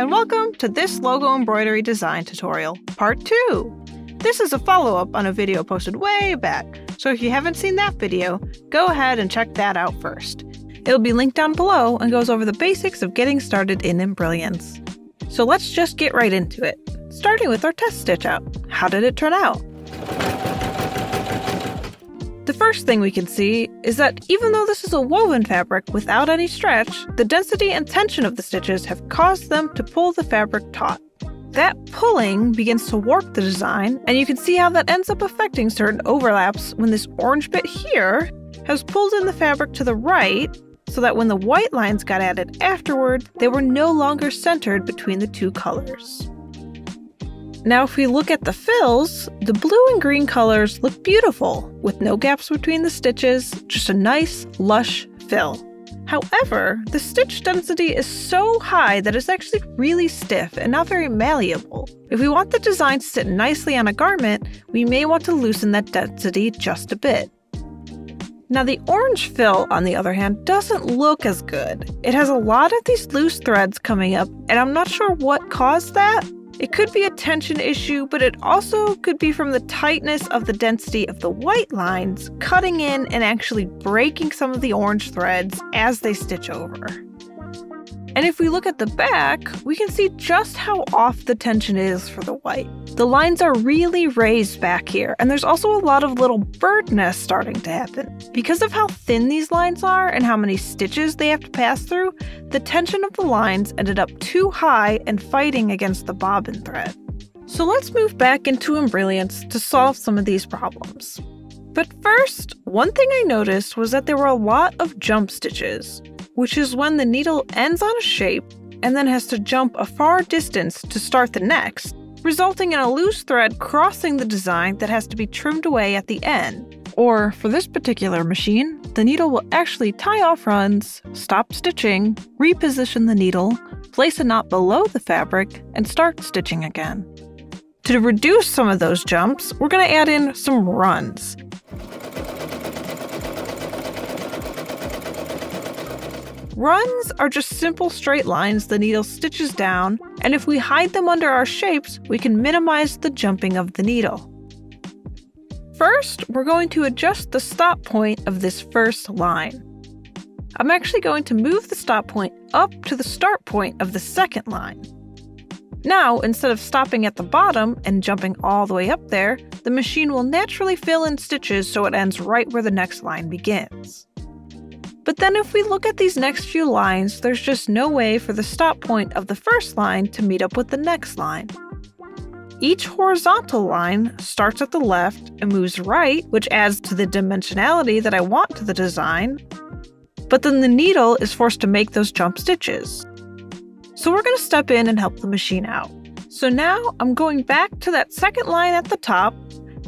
and welcome to this logo embroidery design tutorial, part 2. This is a follow-up on a video posted way back, so if you haven't seen that video, go ahead and check that out first. It'll be linked down below and goes over the basics of getting started in Embrilliance. So let's just get right into it, starting with our test stitch out. How did it turn out? The first thing we can see is that even though this is a woven fabric without any stretch, the density and tension of the stitches have caused them to pull the fabric taut. That pulling begins to warp the design, and you can see how that ends up affecting certain overlaps when this orange bit here has pulled in the fabric to the right, so that when the white lines got added afterward, they were no longer centered between the two colors. Now if we look at the fills, the blue and green colors look beautiful, with no gaps between the stitches, just a nice, lush fill. However, the stitch density is so high that it's actually really stiff and not very malleable. If we want the design to sit nicely on a garment, we may want to loosen that density just a bit. Now the orange fill, on the other hand, doesn't look as good. It has a lot of these loose threads coming up, and I'm not sure what caused that. It could be a tension issue, but it also could be from the tightness of the density of the white lines cutting in and actually breaking some of the orange threads as they stitch over. And if we look at the back, we can see just how off the tension is for the white. The lines are really raised back here, and there's also a lot of little bird nests starting to happen. Because of how thin these lines are and how many stitches they have to pass through, the tension of the lines ended up too high and fighting against the bobbin thread. So let's move back into Embrilliance to solve some of these problems. But first, one thing I noticed was that there were a lot of jump stitches, which is when the needle ends on a shape and then has to jump a far distance to start the next, resulting in a loose thread crossing the design that has to be trimmed away at the end. Or, for this particular machine, the needle will actually tie off runs, stop stitching, reposition the needle, place a knot below the fabric, and start stitching again. To reduce some of those jumps, we're going to add in some runs. Runs are just simple straight lines the needle stitches down, and if we hide them under our shapes, we can minimize the jumping of the needle. First, we're going to adjust the stop point of this first line. I'm actually going to move the stop point up to the start point of the second line. Now, instead of stopping at the bottom and jumping all the way up there, the machine will naturally fill in stitches so it ends right where the next line begins. But then if we look at these next few lines, there's just no way for the stop point of the first line to meet up with the next line. Each horizontal line starts at the left and moves right, which adds to the dimensionality that I want to the design, but then the needle is forced to make those jump stitches. So we're going to step in and help the machine out. So now I'm going back to that second line at the top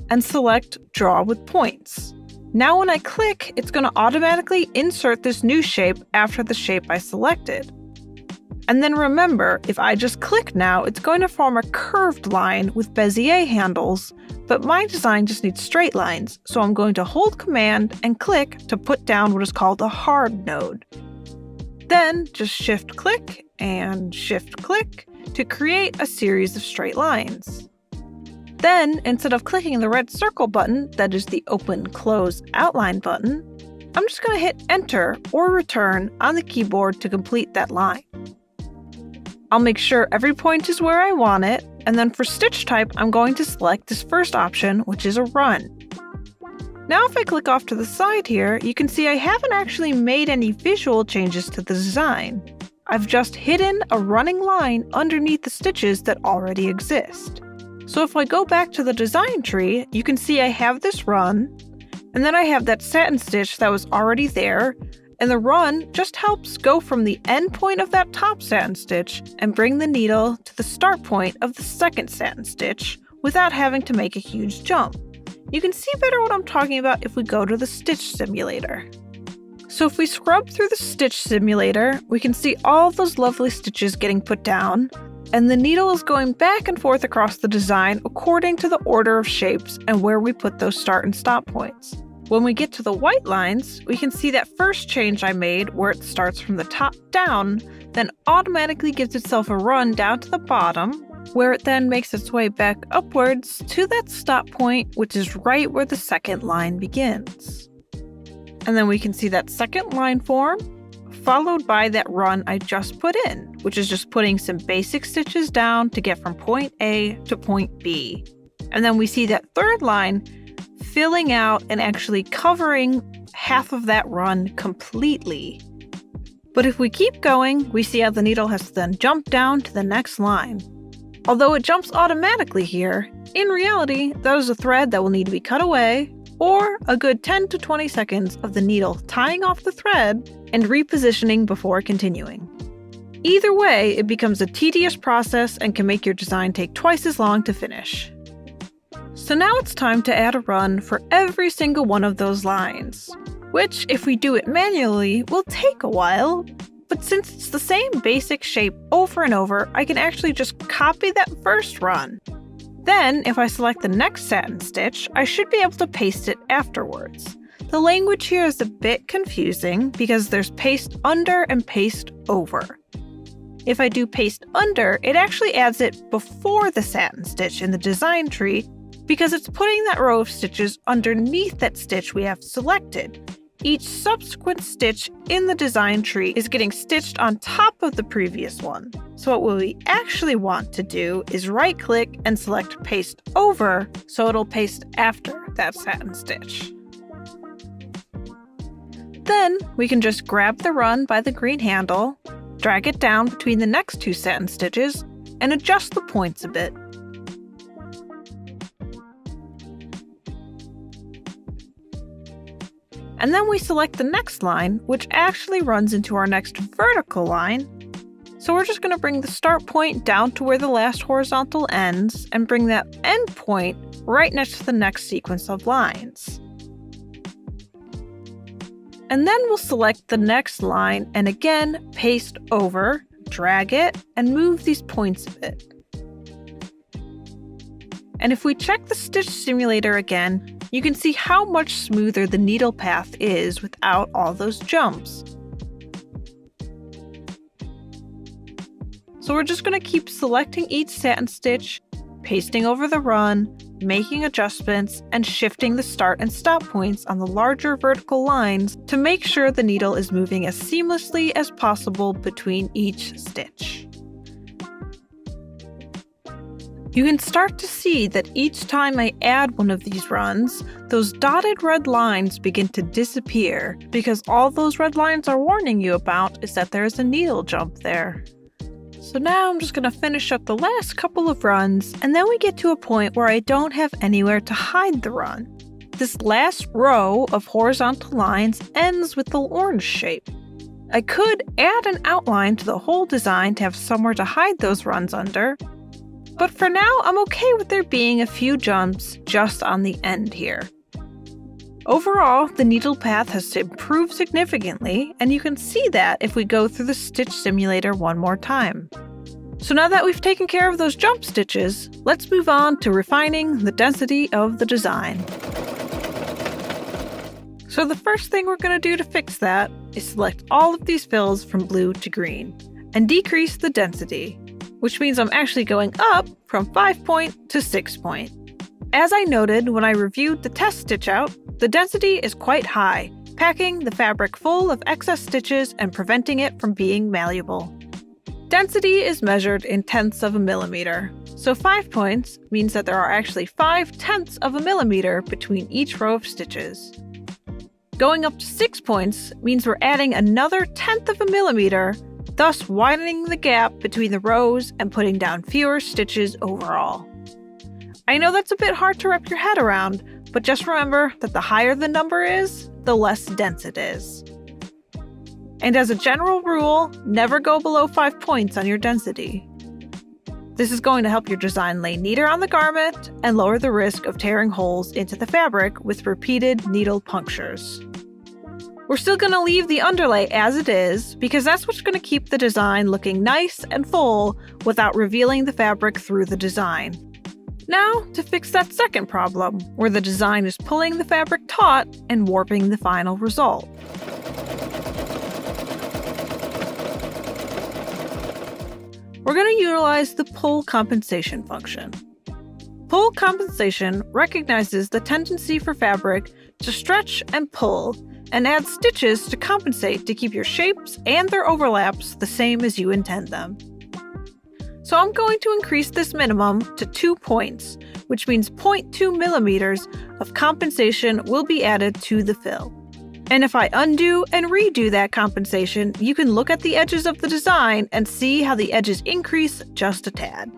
and select Draw with Points. Now when I click, it's going to automatically insert this new shape after the shape I selected. And then remember, if I just click now, it's going to form a curved line with Bezier handles, but my design just needs straight lines, so I'm going to hold Command and click to put down what is called a hard node. Then just Shift-click and Shift-click to create a series of straight lines. Then, instead of clicking the red circle button, that is the Open-Close Outline button, I'm just going to hit Enter or Return on the keyboard to complete that line. I'll make sure every point is where I want it, and then for stitch type, I'm going to select this first option, which is a run. Now if I click off to the side here, you can see I haven't actually made any visual changes to the design. I've just hidden a running line underneath the stitches that already exist. So if I go back to the design tree, you can see I have this run, and then I have that satin stitch that was already there, and the run just helps go from the end point of that top satin stitch and bring the needle to the start point of the second satin stitch without having to make a huge jump. You can see better what I'm talking about if we go to the stitch simulator. So if we scrub through the stitch simulator, we can see all those lovely stitches getting put down, and the needle is going back and forth across the design according to the order of shapes and where we put those start and stop points. When we get to the white lines, we can see that first change I made where it starts from the top down, then automatically gives itself a run down to the bottom, where it then makes its way back upwards to that stop point, which is right where the second line begins. And then we can see that second line form, followed by that run I just put in, which is just putting some basic stitches down to get from point A to point B. And then we see that third line filling out and actually covering half of that run completely. But if we keep going, we see how the needle has to then jump down to the next line. Although it jumps automatically here, in reality, that is a thread that will need to be cut away, or a good 10 to 20 seconds of the needle tying off the thread and repositioning before continuing. Either way, it becomes a tedious process and can make your design take twice as long to finish. So now it's time to add a run for every single one of those lines, which, if we do it manually, will take a while, but since it's the same basic shape over and over, I can actually just copy that first run. Then, if I select the next satin stitch, I should be able to paste it afterwards. The language here is a bit confusing because there's paste under and paste over. If I do paste under, it actually adds it before the satin stitch in the design tree because it's putting that row of stitches underneath that stitch we have selected. Each subsequent stitch in the design tree is getting stitched on top of the previous one. So what we actually want to do is right-click and select Paste Over so it'll paste after that satin stitch. Then we can just grab the run by the green handle, drag it down between the next two satin stitches, and adjust the points a bit. And then we select the next line, which actually runs into our next vertical line. So we're just going to bring the start point down to where the last horizontal ends and bring that end point right next to the next sequence of lines. And then we'll select the next line and again paste over, drag it, and move these points a bit. And if we check the stitch simulator again, you can see how much smoother the needle path is without all those jumps. So we're just going to keep selecting each satin stitch, pasting over the run, making adjustments, and shifting the start and stop points on the larger vertical lines to make sure the needle is moving as seamlessly as possible between each stitch. You can start to see that each time I add one of these runs, those dotted red lines begin to disappear because all those red lines are warning you about is that there's a needle jump there. So now I'm just going to finish up the last couple of runs, and then we get to a point where I don't have anywhere to hide the run. This last row of horizontal lines ends with the orange shape. I could add an outline to the whole design to have somewhere to hide those runs under, but for now, I'm okay with there being a few jumps just on the end here. Overall, the needle path has improved significantly, and you can see that if we go through the stitch simulator one more time. So now that we've taken care of those jump stitches, let's move on to refining the density of the design. So the first thing we're going to do to fix that is select all of these fills from blue to green and decrease the density, which means I'm actually going up from 5 point to 6 point. As I noted when I reviewed the test stitch out, the density is quite high, packing the fabric full of excess stitches and preventing it from being malleable. Density is measured in tenths of a millimeter, so 5 points means that there are actually 5/10ths of a millimeter between each row of stitches. Going up to 6 points means we're adding another 1/10 of a millimeter, thus widening the gap between the rows and putting down fewer stitches overall. I know that's a bit hard to wrap your head around, but just remember that the higher the number is, the less dense it is. And as a general rule, never go below 5 points on your density. This is going to help your design lay neater on the garment and lower the risk of tearing holes into the fabric with repeated needle punctures. We're still going to leave the underlay as it is because that's what's going to keep the design looking nice and full without revealing the fabric through the design. Now, to fix that second problem, where the design is pulling the fabric taut and warping the final result. We're going to utilize the pull compensation function. Pull compensation recognizes the tendency for fabric to stretch and pull, and adds stitches to compensate to keep your shapes and their overlaps the same as you intend them. So I'm going to increase this minimum to 2 points, which means 0.2 millimeters of compensation will be added to the fill. And if I undo and redo that compensation, you can look at the edges of the design and see how the edges increase just a tad.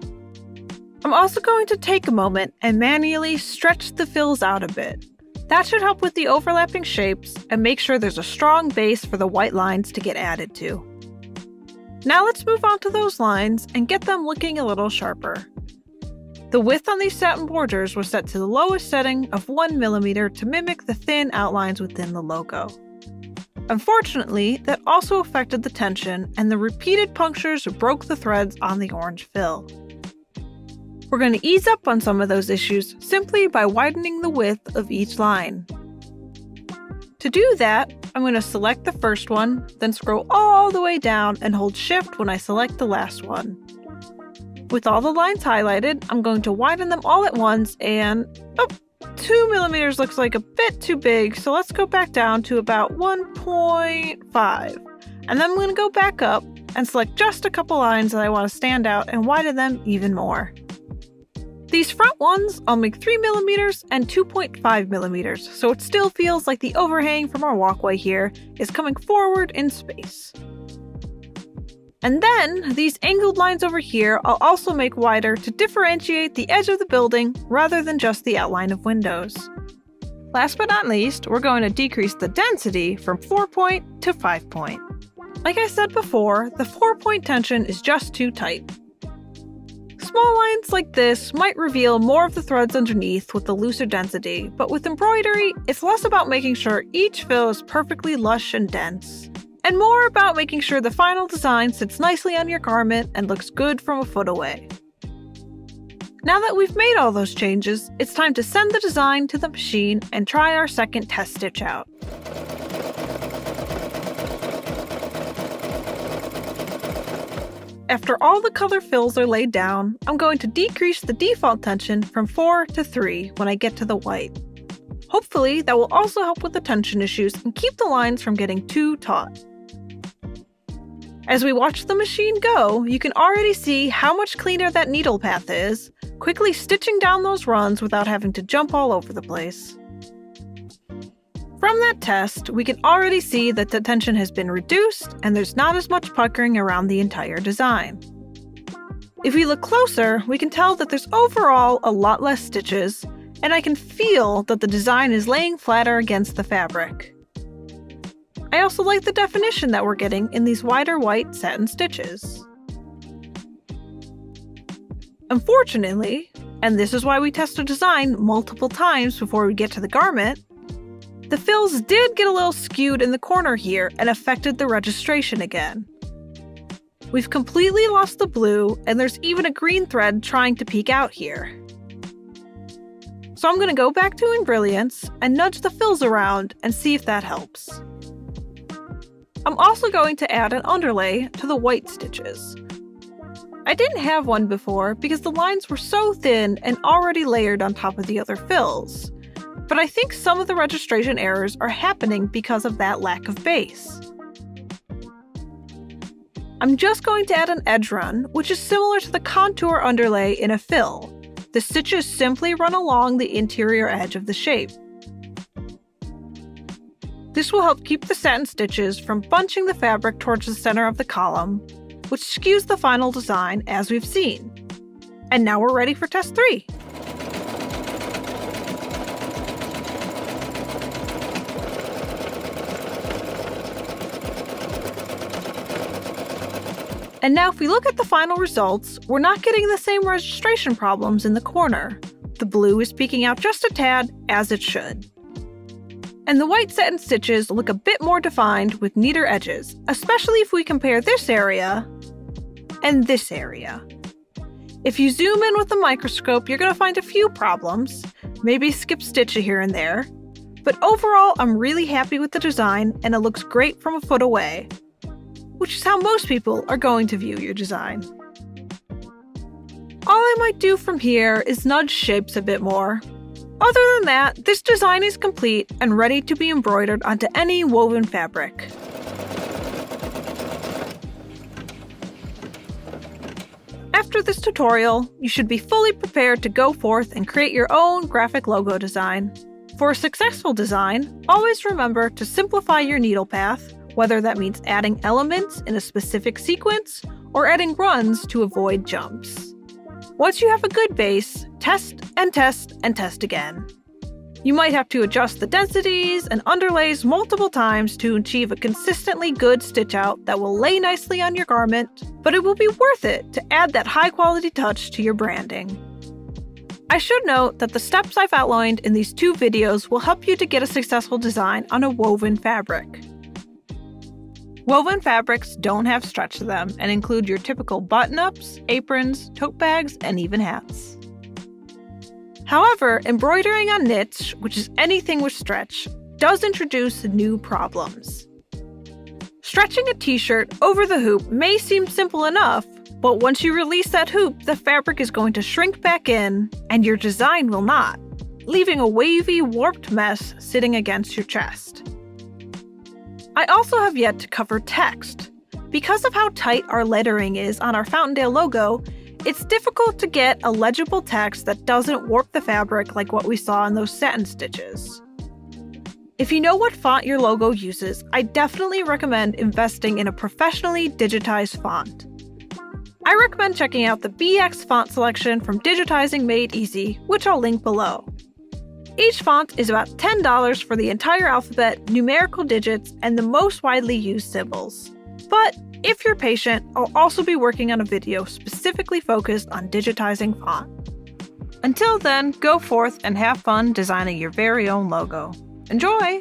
I'm also going to take a moment and manually stretch the fills out a bit. That should help with the overlapping shapes and make sure there's a strong base for the white lines to get added to. Now let's move on to those lines and get them looking a little sharper. The width on these satin borders was set to the lowest setting of 1 millimeter to mimic the thin outlines within the logo. Unfortunately, that also affected the tension, and the repeated punctures broke the threads on the orange fill. We're going to ease up on some of those issues simply by widening the width of each line. To do that, I'm going to select the first one, then scroll all the way down and hold Shift when I select the last one. With all the lines highlighted, I'm going to widen them all at once, and 2 millimeters looks like a bit too big, so let's go back down to about 1.5. And then I'm going to go back up and select just a couple lines that I want to stand out and widen them even more. These front ones, I'll make 3 millimeters and 2.5 millimeters, so it still feels like the overhang from our walkway here is coming forward in space. And then, these angled lines over here I'll also make wider to differentiate the edge of the building rather than just the outline of windows. Last but not least, we're going to decrease the density from 4-point to 5-point. Like I said before, the 4-point tension is just too tight. Small lines like this might reveal more of the threads underneath with the looser density, but with embroidery, it's less about making sure each fill is perfectly lush and dense, and more about making sure the final design sits nicely on your garment and looks good from a foot away. Now that we've made all those changes, it's time to send the design to the machine and try our second test stitch out. After all the color fills are laid down, I'm going to decrease the default tension from 4 to 3 when I get to the white. Hopefully, that will also help with the tension issues and keep the lines from getting too taut. As we watch the machine go, you can already see how much cleaner that needle path is, quickly stitching down those runs without having to jump all over the place. From that test, we can already see that the tension has been reduced and there's not as much puckering around the entire design. If we look closer, we can tell that there's overall a lot less stitches, and I can feel that the design is laying flatter against the fabric. I also like the definition that we're getting in these wider white satin stitches. Unfortunately, and this is why we test a design multiple times before we get to the garment, the fills did get a little skewed in the corner here and affected the registration again. We've completely lost the blue, and there's even a green thread trying to peek out here. So I'm going to go back to Embrilliance and nudge the fills around and see if that helps. I'm also going to add an underlay to the white stitches. I didn't have one before because the lines were so thin and already layered on top of the other fills, but I think some of the registration errors are happening because of that lack of base. I'm just going to add an edge run, which is similar to the contour underlay in a fill. The stitches simply run along the interior edge of the shape. This will help keep the satin stitches from bunching the fabric towards the center of the column, which skews the final design as we've seen. And now we're ready for test 3. And now if we look at the final results, we're not getting the same registration problems in the corner. The blue is peeking out just a tad, as it should. And the white satin stitches look a bit more defined with neater edges, especially if we compare this area and this area. If you zoom in with a microscope, you're going to find a few problems, maybe skip stitch here and there. But overall, I'm really happy with the design and it looks great from a foot away, which is how most people are going to view your design. All I might do from here is nudge shapes a bit more. Other than that, this design is complete and ready to be embroidered onto any woven fabric. After this tutorial, you should be fully prepared to go forth and create your own graphic logo design. For a successful design, always remember to simplify your needle path, whether that means adding elements in a specific sequence or adding runs to avoid jumps. Once you have a good base, test and test and test again. You might have to adjust the densities and underlays multiple times to achieve a consistently good stitch out that will lay nicely on your garment, but it will be worth it to add that high quality touch to your branding. I should note that the steps I've outlined in these 2 videos will help you to get a successful design on a woven fabric. Woven fabrics don't have stretch to them and include your typical button-ups, aprons, tote bags, and even hats. However, embroidering on knits, which is anything with stretch, does introduce new problems. Stretching a t-shirt over the hoop may seem simple enough, but once you release that hoop, the fabric is going to shrink back in, and your design will not, leaving a wavy, warped mess sitting against your chest. I also have yet to cover text. Because of how tight our lettering is on our Fountaindale logo, it's difficult to get a legible text that doesn't warp the fabric like what we saw in those satin stitches. If you know what font your logo uses, I definitely recommend investing in a professionally digitized font. I recommend checking out the BX font selection from Digitizing Made Easy, which I'll link below. Each font is about $10 for the entire alphabet, numerical digits, and the most widely used symbols. But if you're patient, I'll also be working on a video specifically focused on digitizing font. Until then, go forth and have fun designing your very own logo. Enjoy!